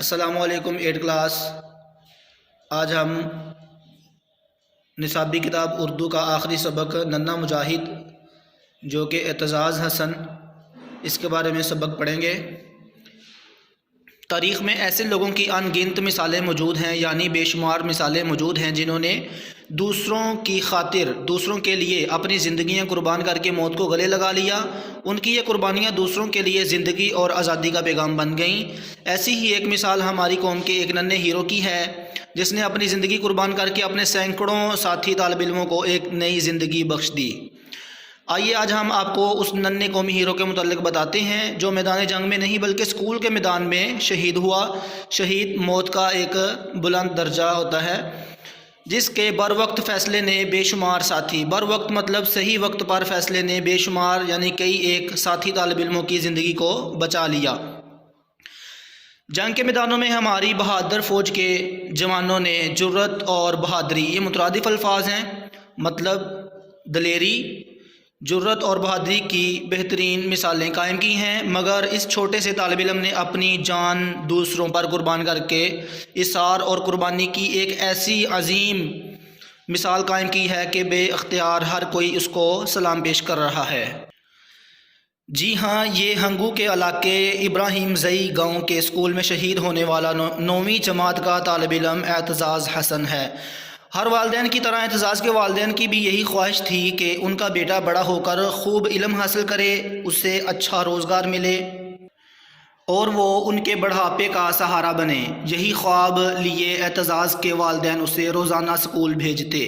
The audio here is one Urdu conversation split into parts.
السلام علیکم 8 کلاس۔ آج ہم نصابی کتاب اردو کا آخری سبق ننھا مجاہد جو کہ اعتزاز حسن، اس کے بارے میں سبق پڑھیں گے۔ تاریخ میں ایسے لوگوں کی ان گنت مثالیں موجود ہیں، یعنی بے شمار مثالیں موجود ہیں جنہوں نے دوسروں کی خاطر، دوسروں کے لیے اپنی زندگیاں قربان کر کے موت کو گلے لگا لیا۔ ان کی یہ قربانیاں دوسروں کے لیے زندگی اور آزادی کا پیغام بن گئیں۔ ایسی ہی ایک مثال ہماری قوم کے ایک ننھے ہیرو کی ہے جس نے اپنی زندگی قربان کر کے اپنے سینکڑوں ساتھی طالب علموں کو ایک نئی زندگی بخش دی۔ آئیے آج ہم آپ کو اس ننھے قومی ہیرو کے متعلق بتاتے ہیں جو میدان جنگ میں نہیں بلکہ اسکول کے میدان میں شہید ہوا۔ شہید موت کا ایک بلند درجہ ہوتا ہے جس کے بر وقت فیصلے نے بے شمار ساتھی، بر وقت مطلب صحیح وقت پر فیصلے نے بے شمار یعنی کئی ایک ساتھی طالب علموں کی زندگی کو بچا لیا۔ جنگ کے میدانوں میں ہماری بہادر فوج کے جوانوں نے جرت اور بہادری، یہ مترادف الفاظ ہیں، مطلب دلیری، جرت اور بہادری کی بہترین مثالیں قائم کی ہیں، مگر اس چھوٹے سے طالب علم نے اپنی جان دوسروں پر قربان کر کے اثار اور قربانی کی ایک ایسی عظیم مثال قائم کی ہے کہ بے اختیار ہر کوئی اس کو سلام پیش کر رہا ہے۔ جی ہاں، یہ ہنگو کے علاقے ابراہیم زئی گاؤں کے اسکول میں شہید ہونے والا 9ویں جماعت کا طالب علم اعتزاز حسن ہے۔ ہر والدین کی طرح اعتزاز کے والدین کی بھی یہی خواہش تھی کہ ان کا بیٹا بڑا ہو کر خوب علم حاصل کرے، اسے اچھا روزگار ملے اور وہ ان کے بڑھاپے کا سہارا بنے۔ یہی خواب لیے اعتزاز کے والدین اسے روزانہ اسکول بھیجتے۔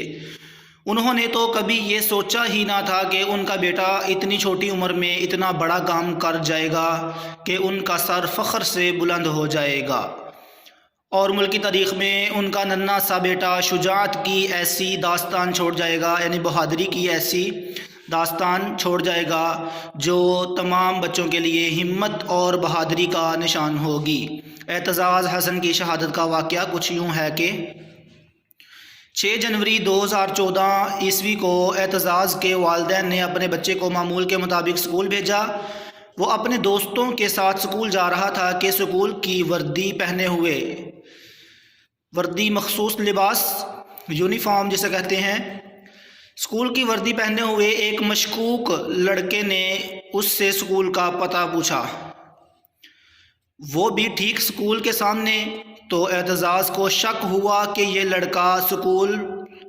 انہوں نے تو کبھی یہ سوچا ہی نہ تھا کہ ان کا بیٹا اتنی چھوٹی عمر میں اتنا بڑا کام کر جائے گا کہ ان کا سر فخر سے بلند ہو جائے گا اور ملکی تاریخ میں ان کا ننھا سا بیٹا شجاعت کی ایسی داستان چھوڑ جائے گا، یعنی بہادری کی ایسی داستان چھوڑ جائے گا جو تمام بچوں کے لیے ہمت اور بہادری کا نشان ہوگی۔ اعتزاز حسن کی شہادت کا واقعہ کچھ یوں ہے کہ 6 جنوری 2014 عیسوی کو اعتزاز کے والدین نے اپنے بچے کو معمول کے مطابق اسکول بھیجا۔ وہ اپنے دوستوں کے ساتھ اسکول جا رہا تھا کہ اسکول کی وردی پہنے ہوئے، وردی مخصوص لباس، یونیفارم جسے کہتے ہیں، اسکول کی وردی پہنے ہوئے ایک مشکوک لڑکے نے اس سے اسکول کا پتہ پوچھا، وہ بھی ٹھیک اسکول کے سامنے۔ تو اعتزاز کو شک ہوا کہ یہ لڑکا اسکول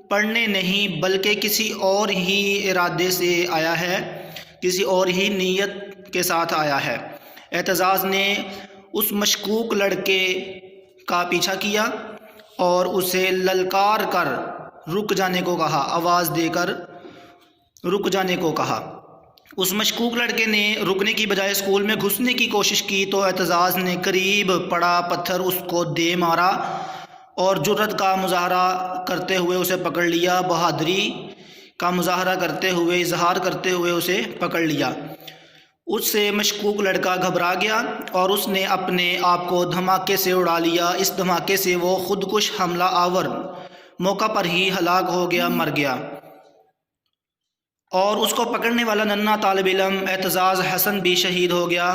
پڑھنے نہیں بلکہ کسی اور ہی ارادے سے آیا ہے، کسی اور ہی نیت کے ساتھ آیا ہے۔ اعتزاز نے اس مشکوک لڑکے کا پیچھا کیا اور اسے للکار کر رک جانے کو کہا، آواز دے کر رک جانے کو کہا۔ اس مشکوک لڑکے نے رکنے کی بجائے اسکول میں گھسنے کی کوشش کی تو اعتزاز نے قریب پڑا پتھر اس کو دے مارا اور جرت کا مظاہرہ کرتے ہوئے اسے پکڑ لیا، بہادری کا مظاہرہ کرتے ہوئے، اظہار کرتے ہوئے اسے پکڑ لیا۔ اس سے مشکوک لڑکا گھبرا گیا اور اس نے اپنے آپ کو دھماکے سے اڑا لیا۔ اس دھماکے سے وہ خودکش حملہ آور موقع پر ہی ہلاک ہو گیا، مر گیا، اور اس کو پکڑنے والا ننھا طالب علم اعتزاز حسن بھی شہید ہو گیا،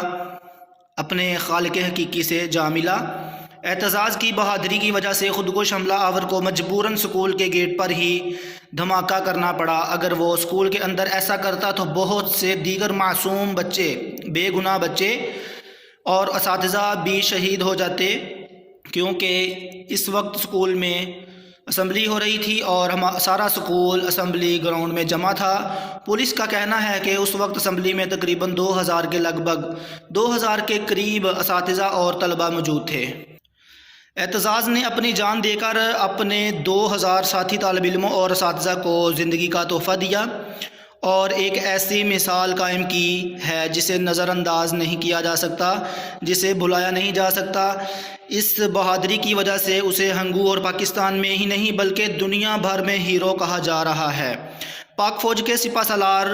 اپنے خالق حقیقی سے جا ملا۔ اعتزاز کی بہادری کی وجہ سے خودکش حملہ آور کو مجبوراً اسکول کے گیٹ پر ہی دھماکہ کرنا پڑا۔ اگر وہ اسکول کے اندر ایسا کرتا تو بہت سے دیگر معصوم بچے، بے گناہ بچے اور اساتذہ بھی شہید ہو جاتے، کیونکہ اس وقت اسکول میں اسمبلی ہو رہی تھی اور سارا اسکول اسمبلی گراؤنڈ میں جمع تھا۔ پولیس کا کہنا ہے کہ اس وقت اسمبلی میں تقریباً 2000 کے لگ بھگ 2000 کے قریب اساتذہ اور طلباء موجود تھے۔ اعتزاز نے اپنی جان دے کر اپنے 2000 ساتھی طالب علموں اور اساتذہ کو زندگی کا تحفہ دیا اور ایک ایسی مثال قائم کی ہے جسے نظر انداز نہیں کیا جا سکتا، جسے بھلایا نہیں جا سکتا۔ اس بہادری کی وجہ سے اسے ہنگو اور پاکستان میں ہی نہیں بلکہ دنیا بھر میں ہیرو کہا جا رہا ہے۔ پاک فوج کے سپہ سالار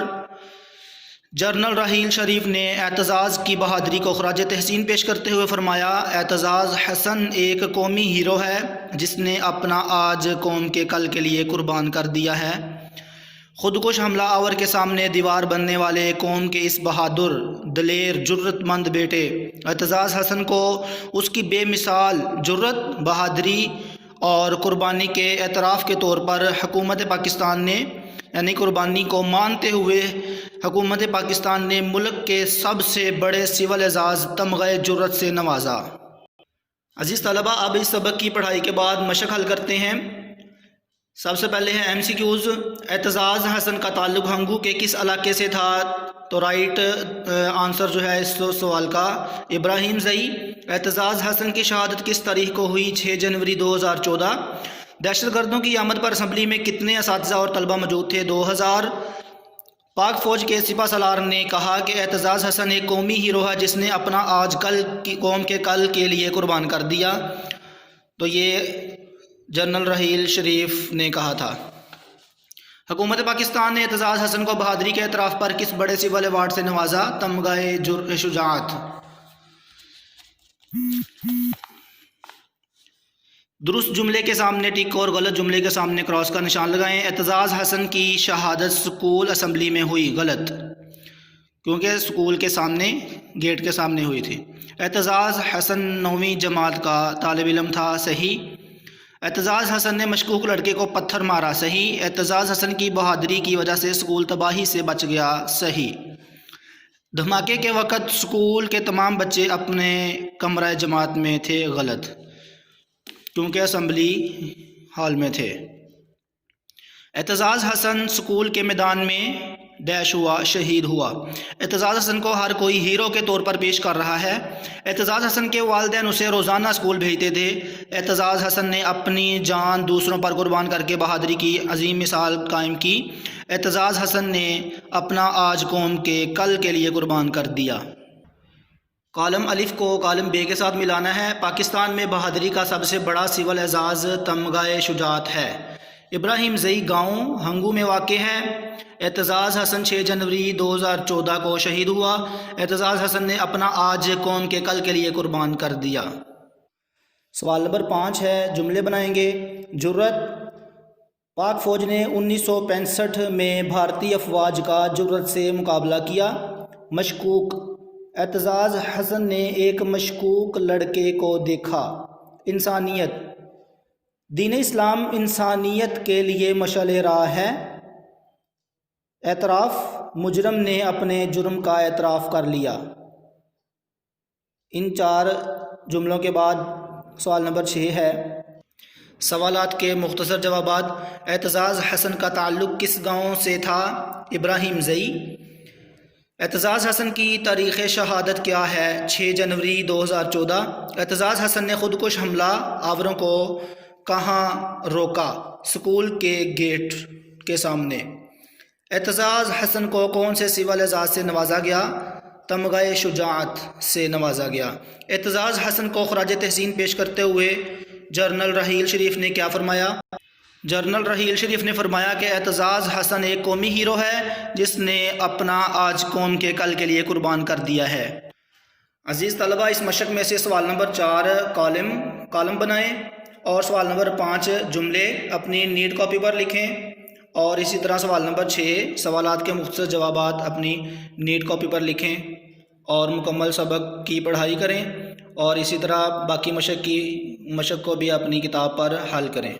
جنرل راحیل شریف نے اعتزاز کی بہادری کو خراج تحسین پیش کرتے ہوئے فرمایا، اعتزاز حسن ایک قومی ہیرو ہے جس نے اپنا آج قوم کے کل کے لیے قربان کر دیا ہے۔ خودکش حملہ آور کے سامنے دیوار بننے والے قوم کے اس بہادر، دلیر، جرت مند بیٹے اعتزاز حسن کو اس کی بے مثال جرت، بہادری اور قربانی کے اعتراف کے طور پر حکومت پاکستان نے، یعنی قربانی کو مانتے ہوئے حکومت پاکستان نے ملک کے سب سے بڑے سول اعزاز تمغہ جرت سے نوازا۔ عزیز طلبہ، اب اس سبق کی پڑھائی کے بعد مشق حل کرتے ہیں۔ سب سے پہلے ہے ایم سی کیوز۔ اعتزاز حسن کا تعلق ہنگو کے کس علاقے سے تھا؟ تو رائٹ آنسر جو ہے اس سوال کا ابراہیم زئی۔ اعتزاز حسن کی شہادت کس تاریخ کو ہوئی؟ 6 جنوری 2014۔ دہشت گردوں کی آمد پر اسمبلی میں کتنے اساتذہ اور طلبہ موجود تھے؟ 2000۔ پاک فوج کے سپہ سالار نے کہا کہ اعتزاز حسن ایک قومی ہیرو ہے جس نے اپنا آج کل کی قوم کے کل کے لیے قربان کر دیا۔ تو یہ جنرل رحیل شریف نے کہا تھا۔ حکومت پاکستان نے اعتزاز حسن کو بہادری کے اعتراف پر کس بڑے سول ایوارڈ سے نوازا؟ تمغہ شجاعت۔ درست جملے کے سامنے ٹک اور غلط جملے کے سامنے کراس کا نشان لگائیں۔ اعتزاز حسن کی شہادت سکول اسمبلی میں ہوئی، غلط، کیونکہ سکول کے سامنے، گیٹ کے سامنے ہوئی تھی۔ اعتزاز حسن 9ویں جماعت کا طالب علم تھا، صحیح۔ اعتزاز حسن نے مشکوک لڑکے کو پتھر مارا، صحیح۔ اعتزاز حسن کی بہادری کی وجہ سے سکول تباہی سے بچ گیا، صحیح۔ دھماکے کے وقت سکول کے تمام بچے اپنے کمرہ جماعت میں تھے، غلط، کیونکہ اسمبلی ہال میں تھے۔ اعتزاز حسن سکول کے میدان میں ڈیش ہوا، شہید ہوا۔ اعتزاز حسن کو ہر کوئی ہیرو کے طور پر پیش کر رہا ہے۔ اعتزاز حسن کے والدین اسے روزانہ اسکول بھیجتے تھے۔ اعتزاز حسن نے اپنی جان دوسروں پر قربان کر کے بہادری کی عظیم مثال قائم کی۔ اعتزاز حسن نے اپنا آج قوم کے کل کے لیے قربان کر دیا۔ کالم الف کو کالم بے کے ساتھ ملانا ہے۔ پاکستان میں بہادری کا سب سے بڑا سول اعزاز تمغہ شجاعت ہے۔ ابراہیم زئی گاؤں ہنگو میں واقع ہے۔ اعتزاز حسن 6 جنوری 2014 کو شہید ہوا۔ اعتزاز حسن نے اپنا آج قوم کے کل کے لیے قربان کر دیا۔ سوال نمبر 5 ہے، جملے بنائیں گے۔ جرت: پاک فوج نے 1965 میں بھارتی افواج کا جرت سے مقابلہ کیا۔ مشکوک: اعتزاز حسن نے ایک مشکوک لڑکے کو دیکھا۔ انسانیت: دین اسلام انسانیت کے لیے مشعل راہ ہے۔ اعتراف: مجرم نے اپنے جرم کا اعتراف کر لیا۔ ان 4 جملوں کے بعد سوال نمبر 6 ہے۔ سوالات کے مختصر جوابات۔ اعتزاز حسن کا تعلق کس گاؤں سے تھا؟ ابراہیم زئی۔ اعتزاز حسن کی تاریخ شہادت کیا ہے؟ 6 جنوری 2014۔ اعتزاز حسن نے خودکش حملہ آوروں کو کہاں روکا؟ سکول کے گیٹ کے سامنے۔ اعتزاز حسن کو کون سے سول اعزاز سے نوازا گیا؟ تمغہ شجاعت سے نوازا گیا۔ اعتزاز حسن کو خراج تحسین پیش کرتے ہوئے جنرل رحیل شریف نے کیا فرمایا؟ جنرل رحیل شریف نے فرمایا کہ اعتزاز حسن ایک قومی ہیرو ہے جس نے اپنا آج قوم کے کل کے لیے قربان کر دیا ہے۔ عزیز طلبہ، اس مشق میں سے سوال نمبر 4 کالم بنائیں اور سوال نمبر 5 جملے اپنی نیٹ کاپی پر لکھیں، اور اسی طرح سوال نمبر 6 سوالات کے مختصر جوابات اپنی نیٹ کاپی پر لکھیں اور مکمل سبق کی پڑھائی کریں، اور اسی طرح باقی مشق کو بھی اپنی کتاب پر حل کریں۔